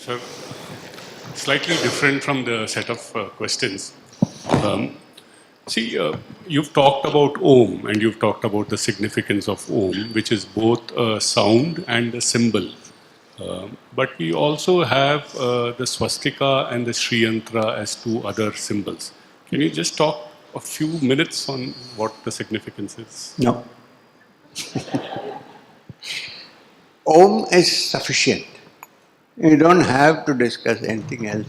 So, slightly different from the set of questions. Um, See, you've talked about Om and you've talked about the significance of Om, which is both a sound and a symbol. But we also have the swastika and the Sri Yantra as two other symbols. Can you just talk a few minutes on what the significance is? No. Om is sufficient. You don't have to discuss anything else.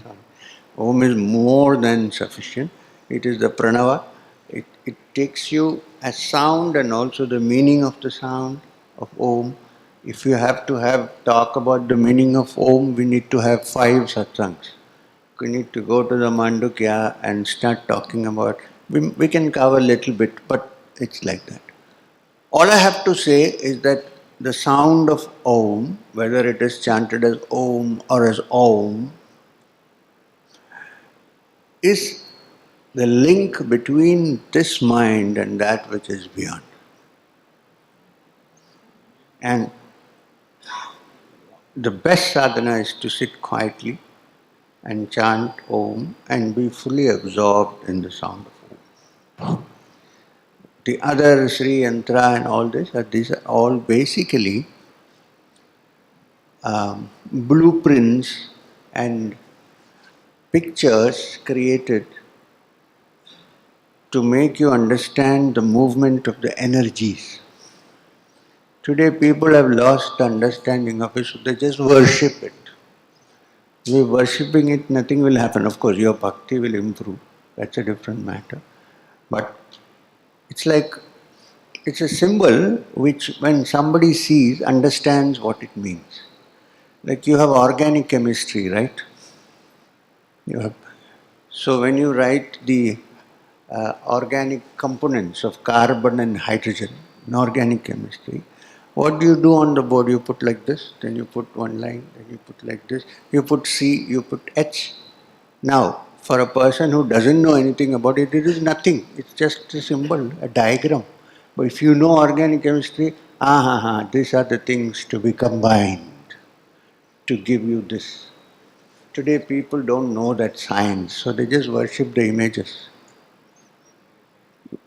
Om is more than sufficient. It is the pranava. It takes you as sound and also the meaning of the sound of Om. If you have to have talk about the meaning of Om, we need to have 5 satsangs. We need to go to the Mandukya and start talking about. We can cover a little bit, but it's like that. All I have to say is that the sound of Om, whether it is chanted as Om or as Om, is the link between this mind and that which is beyond. And the best sadhana is to sit quietly and chant Om and be fully absorbed in the sound of Om. The other Sri Yantra and all this, these are all basically blueprints and pictures created to make you understand the movement of the energies. Today people have lost understanding of it, so they just worship it. By worshipping it, nothing will happen. Of course, your bhakti will improve. That's a different matter. But it's like, it's a symbol which when somebody sees, understands what it means. Like you have organic chemistry, right? So when you write the organic components of carbon and hydrogen in organic chemistry, what do you do on the board? You put like this, then you put one line, then you put like this, you put C, you put H. Now, for a person who doesn't know anything about it, it is nothing. It's just a symbol, a diagram. But if you know organic chemistry, these are the things to be combined to give you this. Today people don't know that science, so they just worship the images.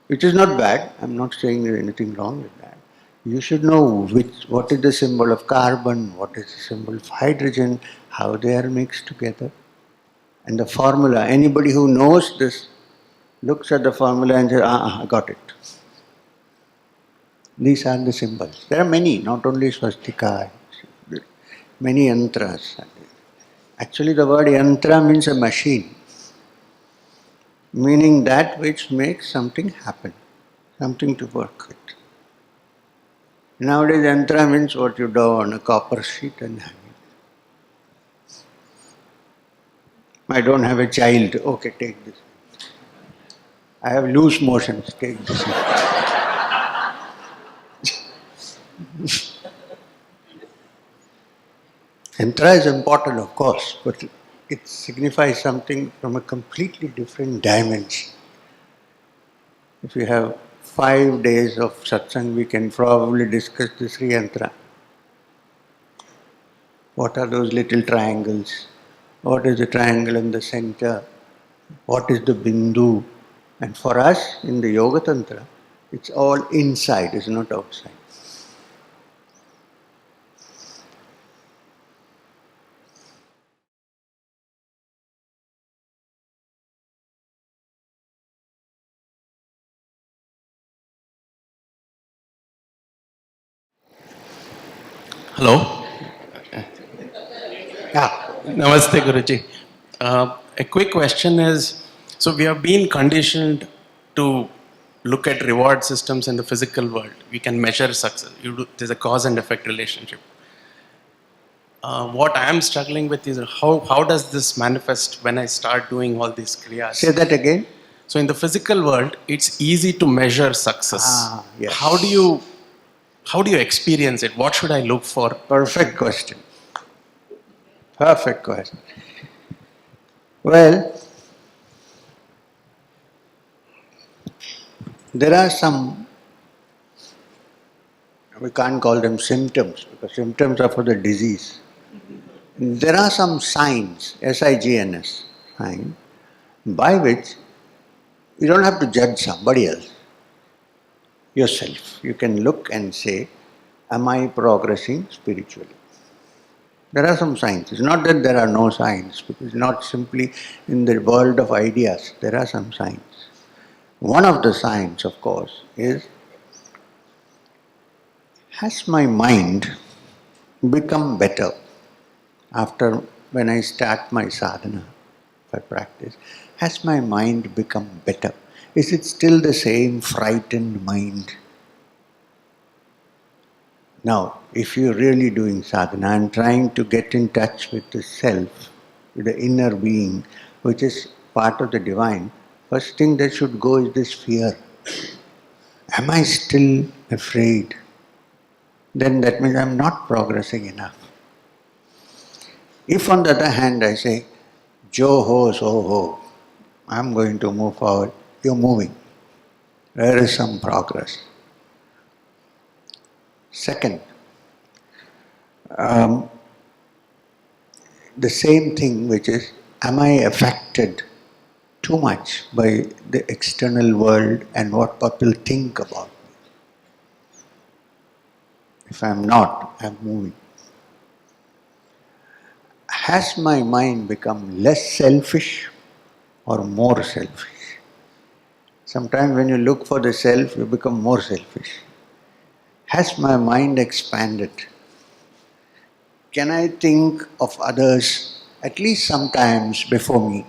Which is not bad, I'm not saying there's anything wrong with that. You should know what is the symbol of carbon, what is the symbol of hydrogen, how they are mixed together. And the formula, anybody who knows this looks at the formula and says, I got it. These are the symbols. There are many, not only swastika, many yantras. Actually the word yantra means a machine, meaning that which makes something happen, something to work with. Nowadays yantra means what you do on a copper sheet and hang it. I don't have a child, okay, take this. I have loose motions, take this. Yantra is important, of course, but it signifies something from a completely different dimension. If you have 5 days of satsang, we can probably discuss the Sri Yantra. What are those little triangles? What is the triangle in the center? What is the bindu? And for us, in the Yoga Tantra, it's all inside, it's not outside. Hello. Yeah. Namaste, Guruji. A quick question is, so we have been conditioned to look at reward systems in the physical world. We can measure success. There's a cause and effect relationship. What I am struggling with is how does this manifest when I start doing all these kriyas? Say that again. So in the physical world, it's easy to measure success. Yes. How do you experience it? What should I look for? Perfect question. Perfect question. Well, there are some, we can't call them symptoms, because symptoms are for the disease. there are some signs, SIGNS, sign, by which you don't have to judge somebody else, yourself. You can look and say, am I progressing spiritually? There are some signs. It's not that there are no signs, because it's not simply in the world of ideas. There are some signs. One of the signs, of course, is, has my mind become better after when I start my sadhana, if I practice? Has my mind become better? Is it still the same frightened mind? Now, if you're really doing sadhana and trying to get in touch with the self, with the inner being, which is part of the divine, first thing that should go is this fear. Am I still afraid? Then that means I'm not progressing enough. If on the other hand I say, Jo ho, so ho, I'm going to move forward, you're moving. There is some progress. Second, the same thing, which is, am I affected too much by the external world and what people think about me? If I'm not, I'm moving. Has my mind become less selfish or more selfish? Sometimes when you look for the self, you become more selfish. Has my mind expanded? Can I think of others at least sometimes before me?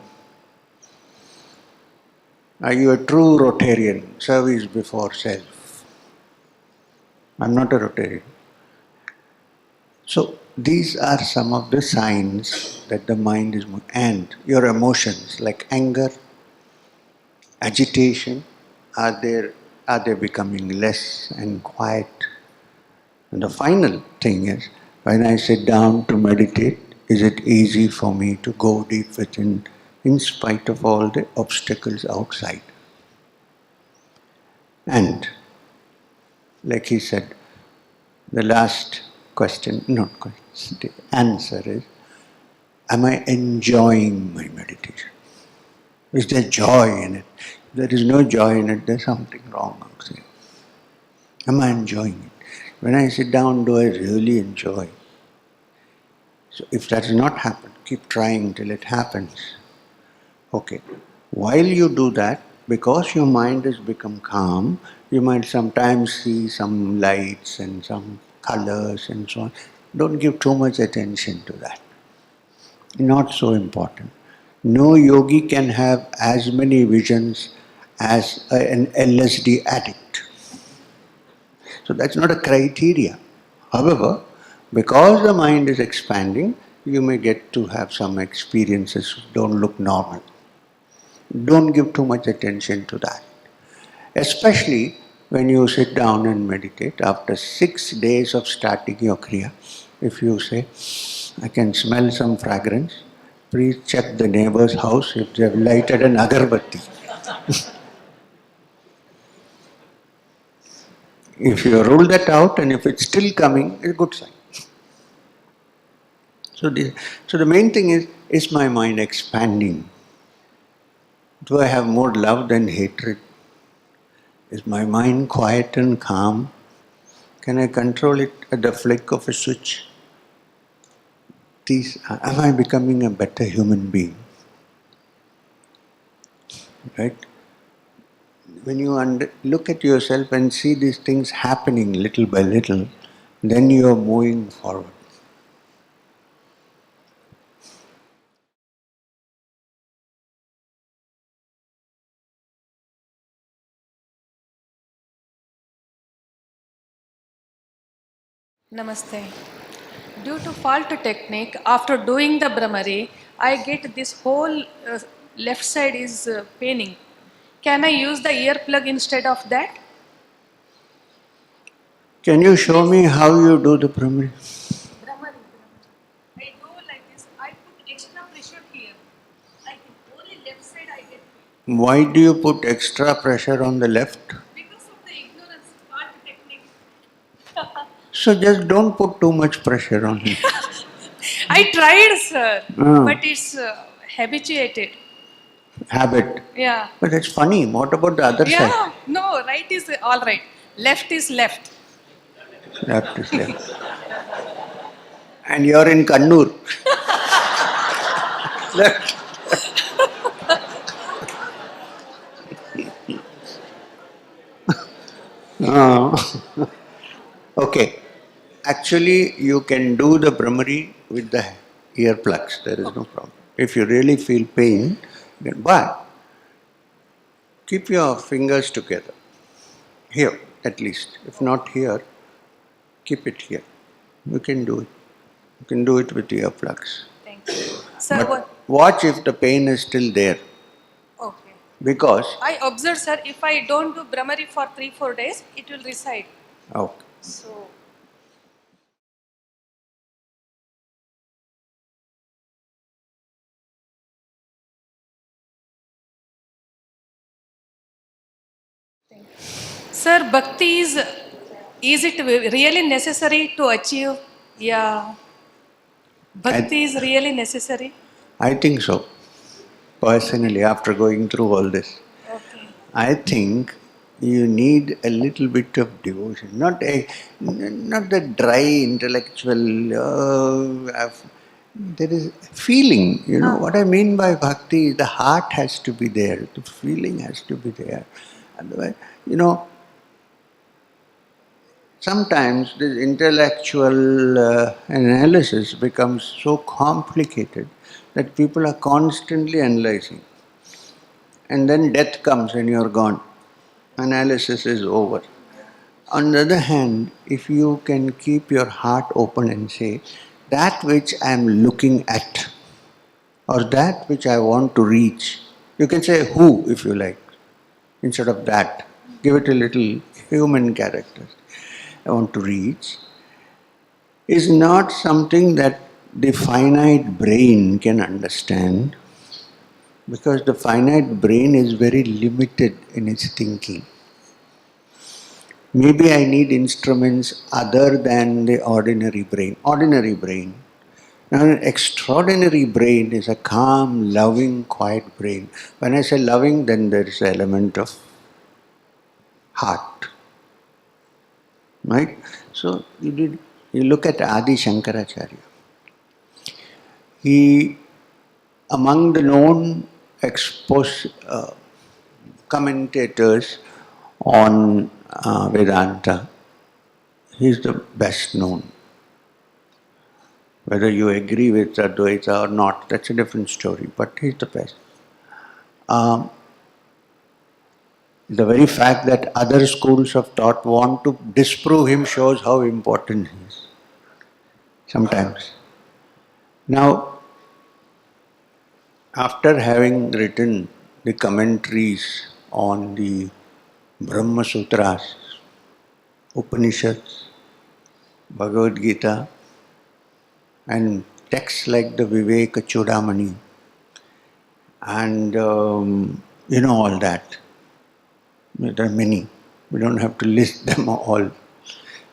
Are you a true Rotarian? Service before self. I'm not a Rotarian. So these are some of the signs that the mind is moving. And your emotions like anger, agitation, are they becoming less and quiet? And the final thing is, when I sit down to meditate, is it easy for me to go deep within in spite of all the obstacles outside? And like he said, the last question, not question, the answer is, am I enjoying my meditation? Is there joy in it? If there is no joy in it, there's something wrong outside. Am I enjoying it? When I sit down, do I really enjoy? So if that has not happened, keep trying till it happens. Okay. While you do that, because your mind has become calm, you might sometimes see some lights and some colors and so on. Don't give too much attention to that. Not so important. No yogi can have as many visions as an LSD addict. So that's not a criteria. However, because the mind is expanding, you may get to have some experiences which don't look normal. Don't give too much attention to that. Especially when you sit down and meditate, after 6 days of starting your kriya, if you say, I can smell some fragrance, please check the neighbor's house if they have lighted an agarbatti. If you rule that out and if it's still coming, it's a good sign. So the main thing is my mind expanding? Do I have more love than hatred? Is my mind quiet and calm? Can I control it at the flick of a switch? Am I becoming a better human being? Right? When you look at yourself and see these things happening little by little, then you are moving forward. Namaste. Due to fault technique, after doing the Brahmari, I get this whole left side is paining. Can I use the earplug instead of that? Can you show me how you do the Brahmari? Brahmari. I do like this. I put extra pressure here. Like only left side I get pain. Why do you put extra pressure on the left? Because of the ignorance, fault technique. So just don't put too much pressure on it. I tried, sir, Ah. but it's habituated. Habit. Yeah. But it's funny. What about the other side? Yeah. No, right is all right. Left is left. Left is left. And you're in Kannur. Left. Ah. Okay. Actually, you can do the Brahmari with the earplugs. There is no problem. If you really feel pain, but keep your fingers together. Here, at least. If not here, keep it here. You can do it. You can do it with earplugs. Thank you. Sir, But what? watch if the pain is still there. Okay. Because, I observed, sir, if I don't do Brahmari for 3-4 days, it will reside. okay. So, sir, bhakti is it really necessary to achieve? Yeah. Bhakti is really necessary? I think so. Personally, after going through all this, Okay. I think you need a little bit of devotion, not the dry intellectual. There is feeling. You know what I mean by bhakti. The heart has to be there. The feeling has to be there. Otherwise, sometimes this intellectual analysis becomes so complicated that people are constantly analyzing. And then death comes and you're gone. Analysis is over. On the other hand, if you can keep your heart open and say, that which I am looking at, or that which I want to reach, you can say who if you like, instead of that. Give it a little human character. I want to reach, is not something that the finite brain can understand, because the finite brain is very limited in its thinking. Maybe I need instruments other than the ordinary brain. Ordinary brain. Now, an extraordinary brain is a calm, loving, quiet brain. When I say loving, then there is an element of heart. Right? So, you look at Adi Shankaracharya. He, among the known commentators on Vedanta, he is the best known. Whether you agree with Advaita or not, that's a different story, but he's the best. The very fact that other schools of thought want to disprove him shows how important he is. Sometimes. Now, after having written the commentaries on the Brahma Sutras, Upanishads, Bhagavad Gita, and texts like the Viveka Chudamani, and all that. There are many. We don't have to list them all.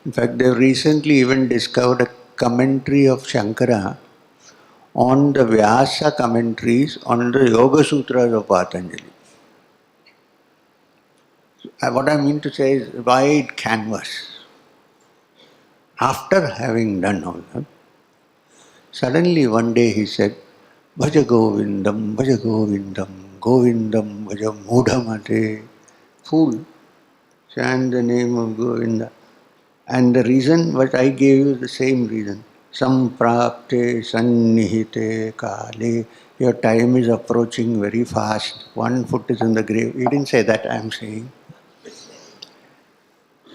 In fact, they recently even discovered a commentary of Shankara on the Vyasa commentaries on the Yoga Sutras of Patanjali. What I mean to say is wide canvas. After having done all that, suddenly one day he said, Bhaja Govindam, Govindam Bhaja Mudhamate. Fool, chant the name of Govinda. And the reason, what I gave you, the same reason. Samprapte sannihite kale. Your time is approaching very fast. 1 foot is in the grave. He didn't say that, I am saying.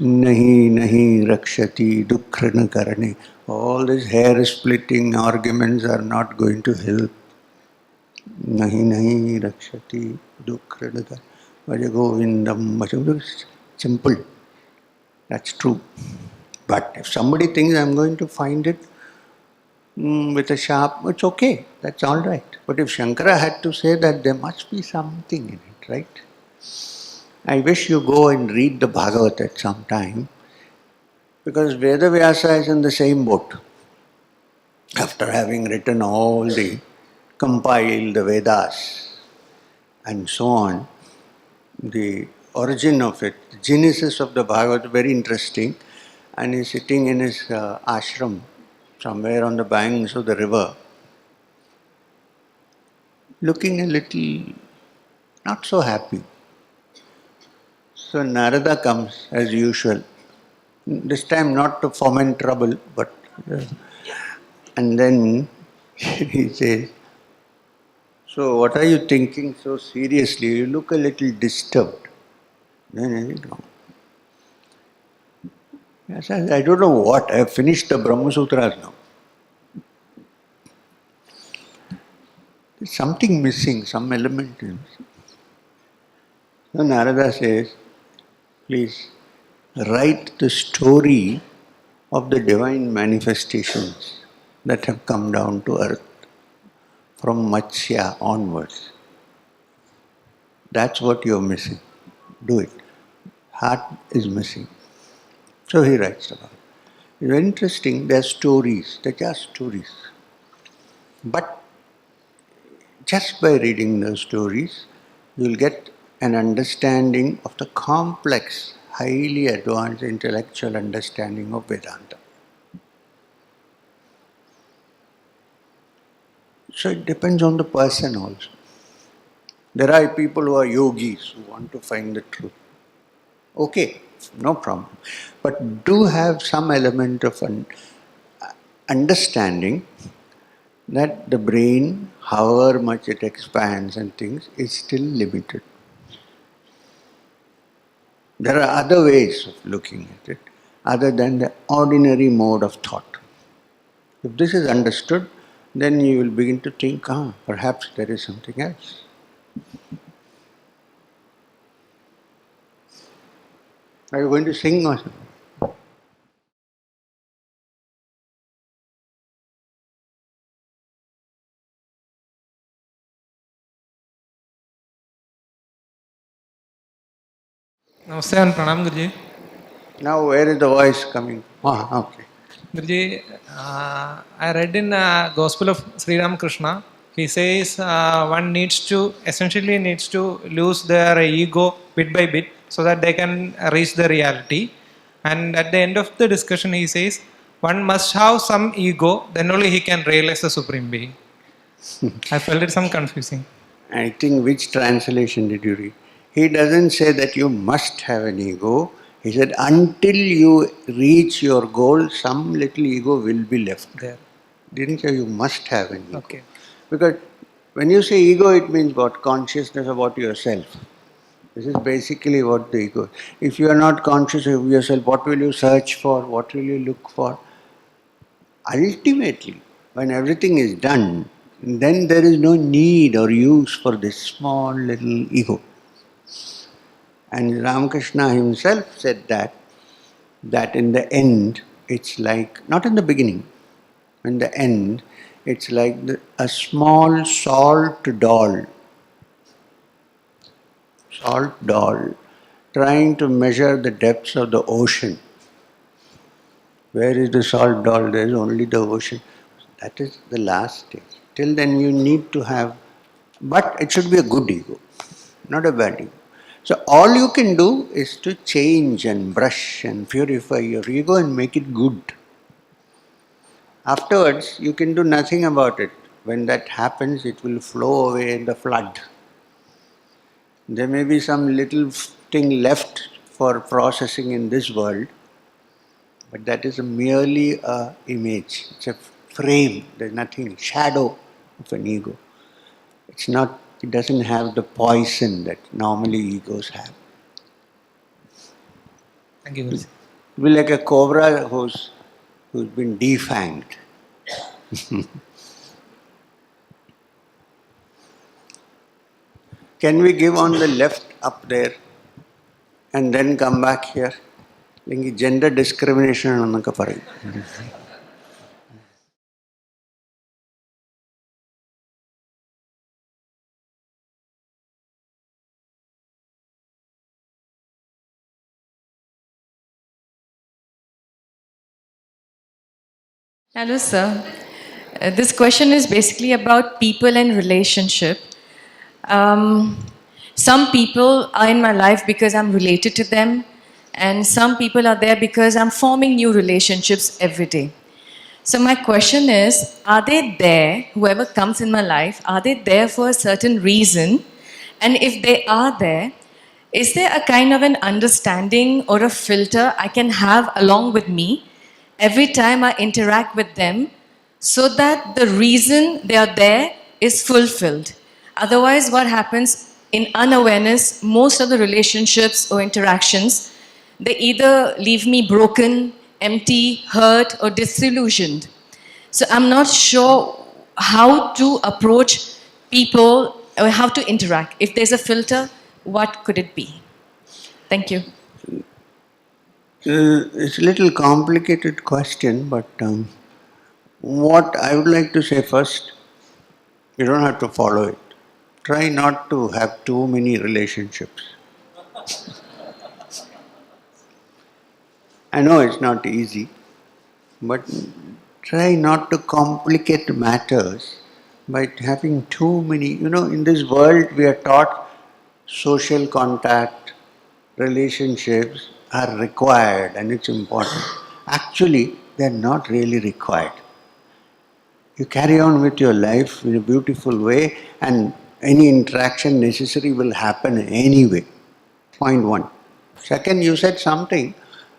Nahi, nahi, rakshati, dukhrana karane. All these hair splitting arguments are not going to help. Nahi, nahi, rakshati, dukhrana karane. Bhaja Govindam, Bhaja. Simple. That's true. But if somebody thinks I'm going to find it with a sharp, it's okay. That's all right. But if Shankara had to say that, there must be something in it, right? I wish you go and read the Bhagavad at some time, because Vedavyasa is in the same boat. after having written compiled the Vedas and so on, the origin of it, the genesis of the Bhagavad, very interesting. And he's sitting in his ashram somewhere on the banks of the river, looking a little not so happy. So Narada comes as usual. This time not to foment trouble, but and then he says, "So what are you thinking so seriously? You look a little disturbed." Then I think, yes, I don't know what. I have finished the Brahma Sutras now. There's something missing, some element is missing. So Narada says, please write the story of the divine manifestations that have come down to earth from Matsya onwards. That's what you're missing. Do it. Heart is missing. So he writes about it. It's very interesting. They're stories. They're just stories. But just by reading those stories, you'll get an understanding of the complex, highly advanced intellectual understanding of Vedanta. So it depends on the person also. There are people who are yogis who want to find the truth. Okay, no problem. But do have some element of an understanding that the brain, however much it expands and things, is still limited. There are other ways of looking at it other than the ordinary mode of thought. If this is understood, then you will begin to think, perhaps there is something else. Are you going to sing or something? Namaste and Pranam Guruji. Now where is the voice coming? Okay. Guruji, I read in Gospel of Sri Ramakrishna, he says essentially needs to lose their ego bit by bit so that they can reach the reality. And at the end of the discussion, he says one must have some ego, then only he can realize the Supreme Being. I felt it some confusing. I think which translation did you read? He doesn't say that you must have an ego. He said until you reach your goal, some little ego will be left. There. Didn't say you must have an ego. Okay. Because when you say ego, it means what? Consciousness about yourself. This is basically what the ego is. If you are not conscious of yourself, what will you search for? What will you look for? Ultimately, when everything is done, then there is no need or use for this small little ego. And Ramakrishna himself said that in the end, it's like, not in the beginning, in the end, it's like a small salt doll, trying to measure the depths of the ocean. Where is the salt doll? There is only the ocean. That is the last stage. Till then you need to have, but it should be a good ego, not a bad ego. So all you can do is to change and brush and purify your ego and make it good. Afterwards, you can do nothing about it. When that happens, it will flow away in the flood. There may be some little thing left for processing in this world, but that is merely an image. It's a frame. There's nothing, shadow of an ego. It's not, it doesn't have the poison that normally egos have. Thank you, Guruji. It will be like a cobra who's been defanged. Can we give on the left up there and then come back here? Gender discrimination annaka parayum. Hello, sir. This question is basically about people and relationship. Some people are in my life because I'm related to them, and some people are there because I'm forming new relationships every day. So my question is, are they there, whoever comes in my life, are they there for a certain reason? And if they are there, is there a kind of an understanding or a filter I can have along with me every time I interact with them so that the reason they are there is fulfilled? Otherwise, what happens in unawareness, most of the relationships or interactions, they either leave me broken, empty, hurt, or disillusioned. So I'm not sure how to approach people or how to interact. If there's a filter, what could it be? Thank you. It's a little complicated question, but what I would like to say first, you don't have to follow it. Try not to have too many relationships. I know it's not easy, but try not to complicate matters by having too many. You know, in this world we are taught social contact, relationships are required and it's important. Actually, they're not really required. You carry on with your life in a beautiful way and any interaction necessary will happen anyway. Point one. Second, you said something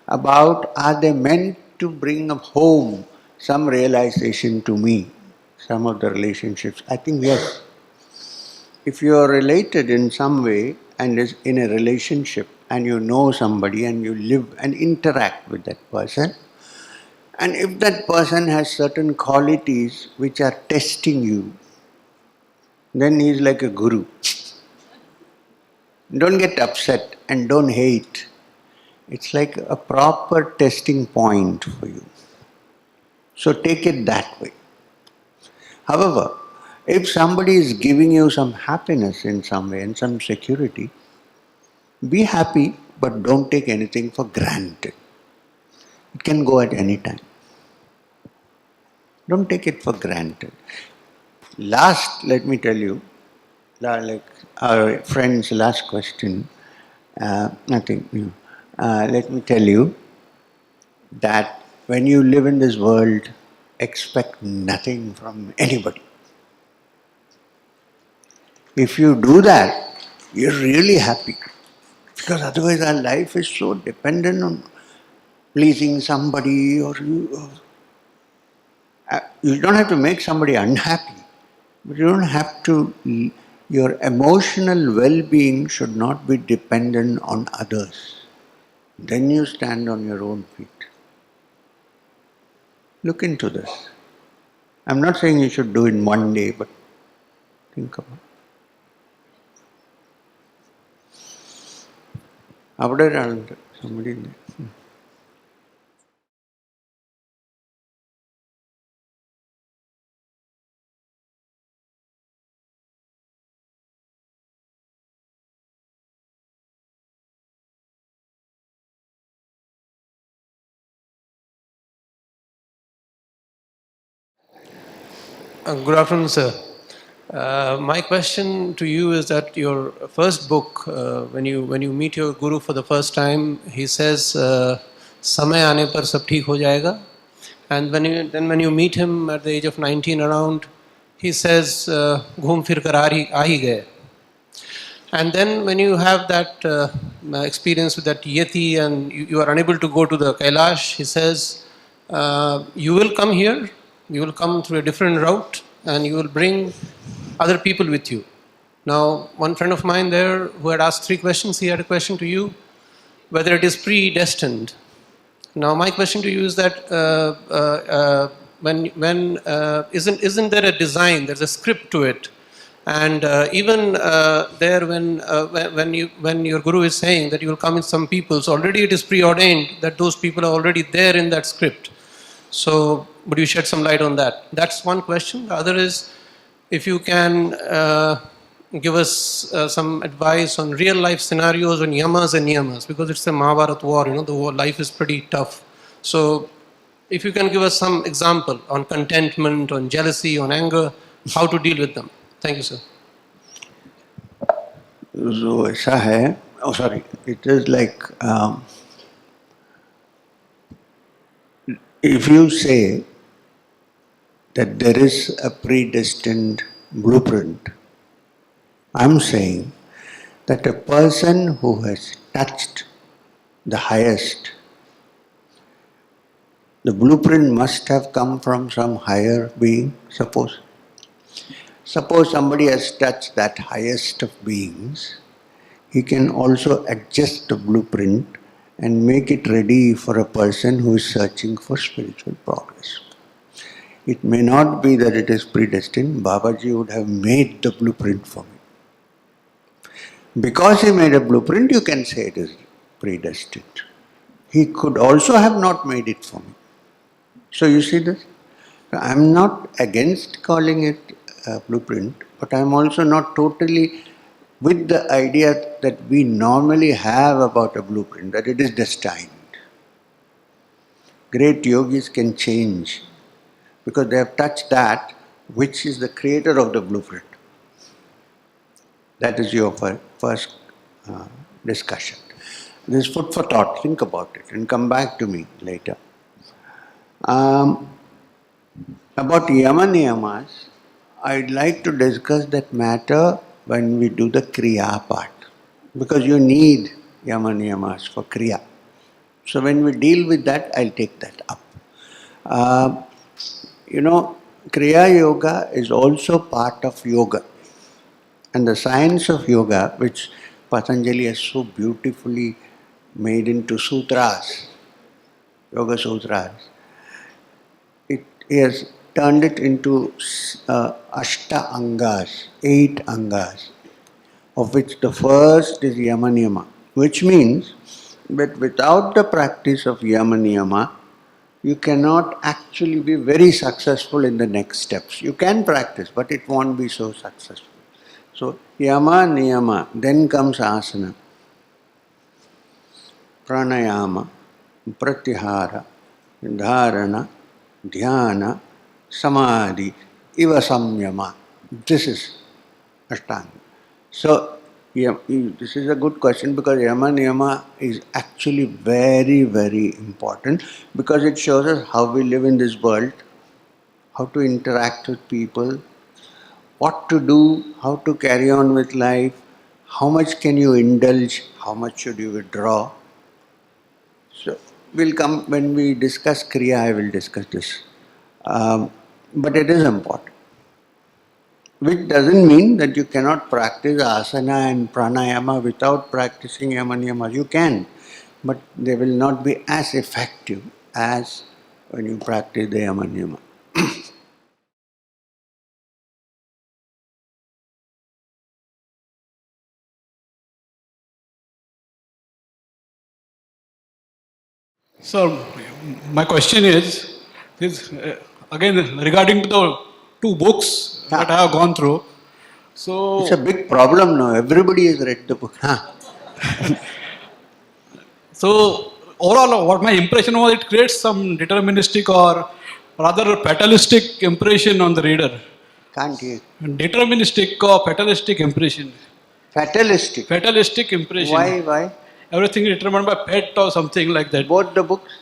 about are they meant to bring home some realization to me, some of the relationships. I think yes. If you are related in some way and is in a relationship and you know somebody and you live and interact with that person, and if that person has certain qualities which are testing you, then he is like a guru. Don't get upset and don't hate. It's like a proper testing point for you. So take it that way. However, if somebody is giving you some happiness in some way and some security, be happy but don't take anything for granted. It can go at any time. Don't take it for granted. Last, let me tell you, like our friend's last question, nothing new. Let me tell you that when you live in this world, expect nothing from anybody. If you do that, you're really happy. Because otherwise our life is so dependent on pleasing somebody or you don't have to make somebody unhappy, but you don't have to, your emotional well-being should not be dependent on others. Then you stand on your own feet. Look into this. I'm not saying you should do it in one day, but think about it. Avada somebody there. Good afternoon, sir. My question to you is that your first book, when you meet your guru for the first time, he says, "Samay aane par sab theek ho jayega," and when you meet him at the age of 19 around, he says, "Ghoom fir kar aa hi gaye." And then when you have that experience with that yeti and you are unable to go to the Kailash, he says, you will come here, you will come through a different route and you will bring other people with you. Now, one friend of mine there who had asked 3 questions, he had a question to you, whether it is predestined. Now, my question to you is that isn't there a design, there's a script to it? And even there, when your guru is saying that you will come with some people, so already it is preordained that those people are already there in that script. So, would you shed some light on that? That's one question. The other is, if you can give us some advice on real life scenarios on yamas and niyamas, because it's a Mahabharat war. The war life is pretty tough. So, if you can give us some example on contentment, on jealousy, on anger, how to deal with them. Thank you, sir. So ऐसा है, oh sorry, it is like if you say that there is a predestined blueprint, I'm saying that a person who has touched the highest, the blueprint must have come from some higher being, suppose. Suppose somebody has touched that highest of beings, he can also adjust the blueprint and make it ready for a person who is searching for spiritual progress. It may not be that it is predestined. Babaji would have made the blueprint for me. Because he made a blueprint, you can say it is predestined. He could also have not made it for me. So you see this? I'm not against calling it a blueprint, but I'm also not totally with the idea that we normally have about a blueprint, that it is destined. Great yogis can change because they have touched that which is the creator of the blueprint. That is your first discussion. This is food for thought. Think about it and come back to me later. About yama niyamas, I'd like to discuss that matter when we do the kriya part, because you need yama niyamas for kriya. So when we deal with that, I'll take that up. Kriya Yoga is also part of yoga. And the science of yoga, which Patanjali has so beautifully made into sutras, Yoga Sutras, he has turned it into Ashta Angas, 8 Angas, of which the first is Yama Niyama, which means that without the practice of Yama Niyama, you cannot actually be very successful in the next steps. You can practice, but it won't be so successful. So, Yama Niyama, then comes Asana, Pranayama, Pratyahara, Dharana, Dhyana, Samadhi, Iva Samyama. This is Ashtanga. So, this is a good question because Yama Niyama is actually very, very important because it shows us how we live in this world, how to interact with people, what to do, how to carry on with life, how much can you indulge, how much should you withdraw. So, we'll come, when we discuss Kriya, I will discuss this. But it is important. Which doesn't mean that you cannot practice asana and pranayama without practicing yama niyama. You can, but they will not be as effective as when you practice the yama niyama. So, my question is again regarding to the two books that I have gone through. So, It's a big problem now. Everybody has read the book. so overall, what my impression was, it creates some deterministic or rather fatalistic impression on the reader. Can't hear. Deterministic or fatalistic impression. Fatalistic. Fatalistic impression. Why? Everything is determined by fate or something like that. Both the books?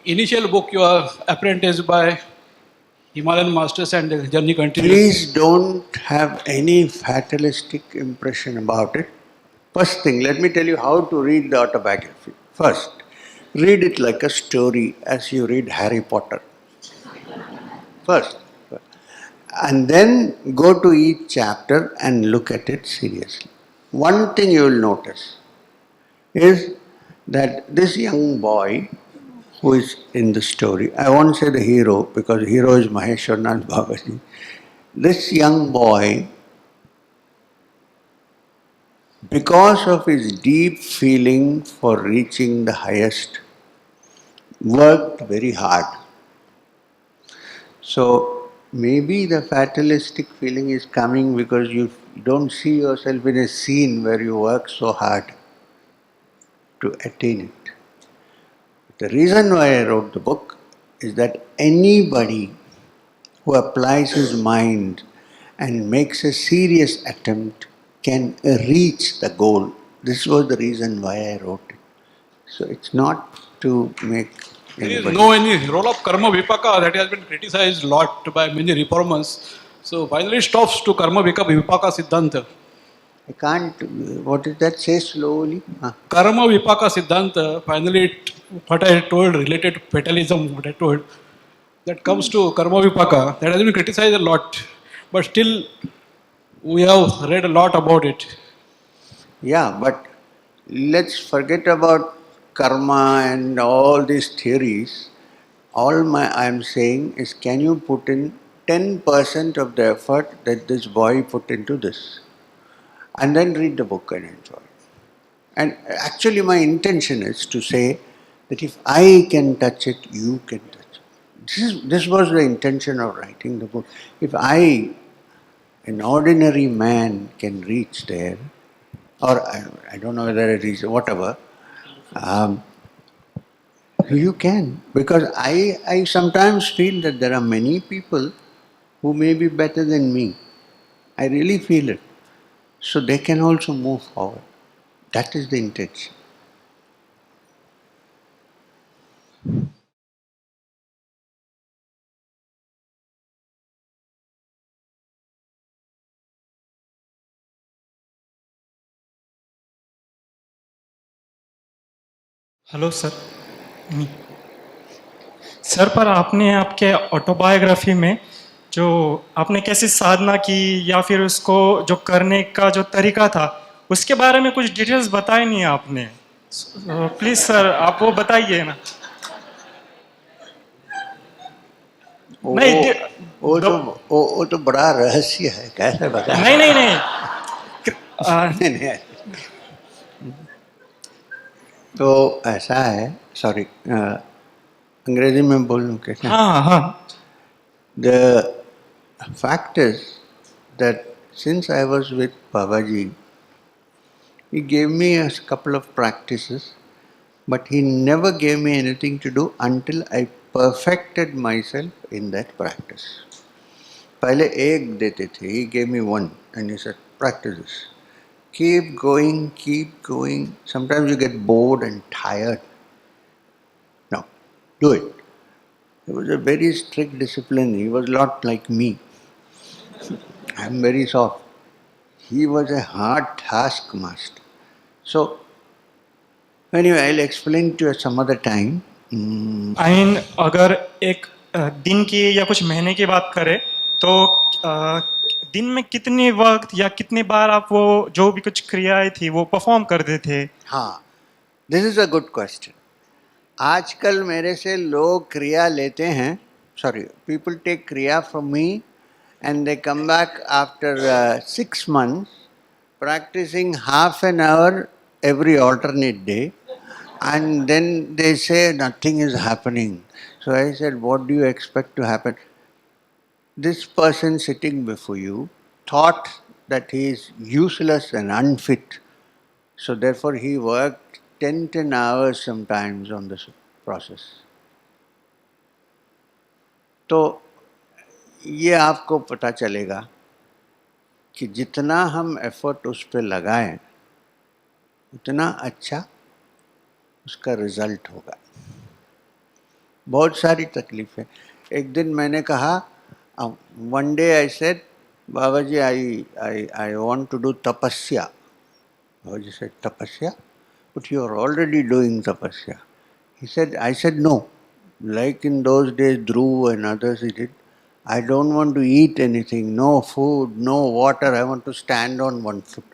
Initial book, you are apprenticed by Himalayan masters and the journey continues. Please don't have any fatalistic impression about it. First thing, let me tell you how to read the autobiography. First, read it like a story as you read Harry Potter. First. And then go to each chapter and look at it seriously. One thing you will notice is that this young boy who is in the story, I won't say the hero because the hero is Maheshwarnath Babaji. This young boy, because of his deep feeling for reaching the highest, worked very hard. So maybe the fatalistic feeling is coming because you don't see yourself in a scene where you work so hard to attain it. The reason why I wrote the book is that anybody who applies his mind and makes a serious attempt can reach the goal. This was the reason why I wrote it. So it's not to make There is anybody. no any role of karma vipaka that has been criticized a lot by many reformers. So finally stops to karma vipaka siddhanta. I can't. What is that? Say slowly. Karma vipaka siddhanta, finally what I told related to fatalism, what I told, that comes to karma vipaka, that has been criticized a lot. But still we have read a lot about it. Yeah, but let's forget about karma and all these theories. All I'm saying is, can you put in 10% of the effort that this boy put into this? And then read the book and enjoy it. And actually, my intention is to say that if I can touch it, you can touch it. This was the intention of writing the book. If I, an ordinary man, can reach there, or I don't know whether it is whatever, you can. Because I sometimes feel that there are many people who may be better than me. I really feel it. So they can also move forward. That is the intention. Hello sir. Sir, पर आपने आपके autobiography में जो आपने कैसी साधना की या फिर उसको जो करने का जो तरीका था उसके बारे में कुछ डिटेल्स बताए नहीं आपने। प्लीज सर आप वो बताइए ना। नहीं वो तो बड़ा रहस्य है, कैसे बता? नहीं नहीं नहीं नहीं। तो ऐसा है, सॉरी, अंग्रेजी में बोलूँ क्या? हाँ हाँ। The fact is that since I was with Babaji, he gave me a couple of practices, but he never gave me anything to do until I perfected myself in that practice. पहले एक देते थे, he gave me one and he said, practice this. Keep going, keep going. Sometimes you get bored and tired. No, do it. It was a very strict discipline. He was not like me. I am very soft. He was a hard taskmaster. So, anyway, I'll explain to you some other time. आइन अगर एक दिन की या कुछ महीने की बात करें तो दिन में कितने वक्त या कितनी बार आप वो जो भी कुछ क्रियाएं थी वो परफॉर्म करते थे? हाँ, this is a good question. आजकल मेरे से लोग क्रिया लेते हैं, सॉरी, पीपल टेक क्रिया from me and they come back after 6 months practicing half an hour every alternate day, and then they say nothing is happening. So I said, what do you expect to happen? This person sitting before you thought that he is useless and unfit, so therefore he worked 10 hours sometimes on this process. तो ये आपको पता चलेगा कि जितना हम effort उस पर लगाएं उतना अच्छा उसका रिजल्ट होगा. बहुत सारी तकलीफें. एक दिन मैंने कहा, one day I said, Baba ji I want to do tapasya. Baba ji said, tapasya? But you are already doing tapasya. He said, I said no, like in those days Dhruv and others he did. I don't want to eat anything, no food, no water, I want to stand on one foot.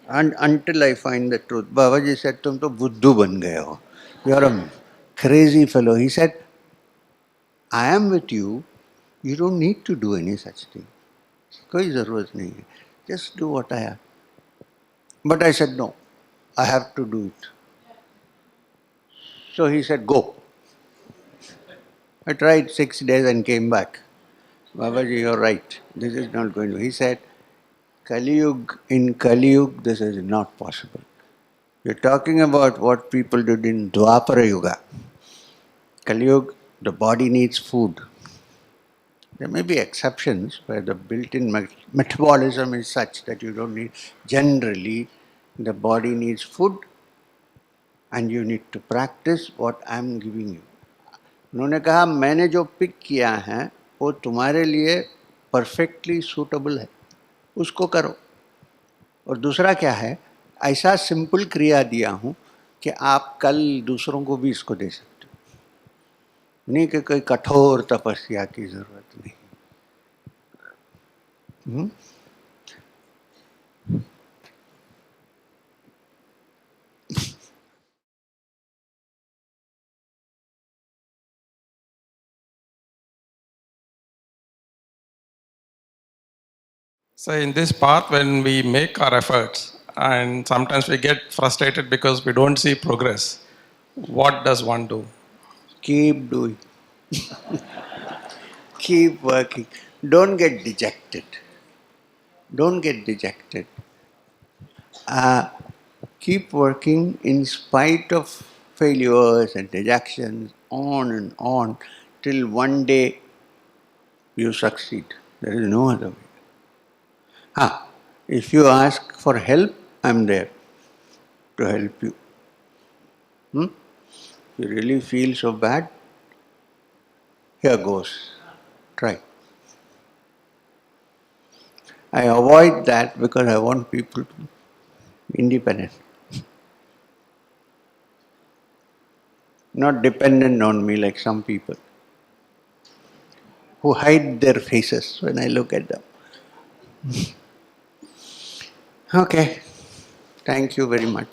And until I find the truth. Babaji said, tum to buddhu ban gaye ho. You are a crazy fellow. He said, I am with you, you don't need to do any such thing. Koi zarurat nahi hai. Just do what I have. But I said, no, I have to do it. So he said, go. I tried 6 days and came back. Babaji, you're right. This is not going to. He said, in Kali Yuga, this is not possible. You're talking about what people did in Dwapara Yuga. Kali Yuga, the body needs food. There may be exceptions where the built-in metabolism is such that you don't need. Generally, the body needs food and you need to practice what I am giving you. उन्होंने कहा मैंने जो pick किया है वो तुम्हारे लिए perfectly suitable है, उसको करो. और दूसरा क्या है, ऐसा सिंपल क्रिया दिया हूँ कि आप कल दूसरों को भी इसको दे सकते हो. नहीं कि कोई कठोर तपस्या की जरूरत नहीं. So in this path, when we make our efforts and sometimes we get frustrated because we don't see progress, what does one do? Keep doing. Keep working. Don't get dejected. Don't get dejected. Keep working in spite of failures and dejections, on and on, till one day you succeed. There is no other way. If you ask for help, I am there to help you. If you really feel so bad, here goes. Try. I avoid that because I want people to be independent. Not dependent on me like some people who hide their faces when I look at them. Okay. Thank you very much.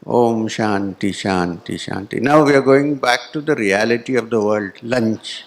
Om Shanti, Shanti, Shanti. Now we are going back to the reality of the world. Lunch.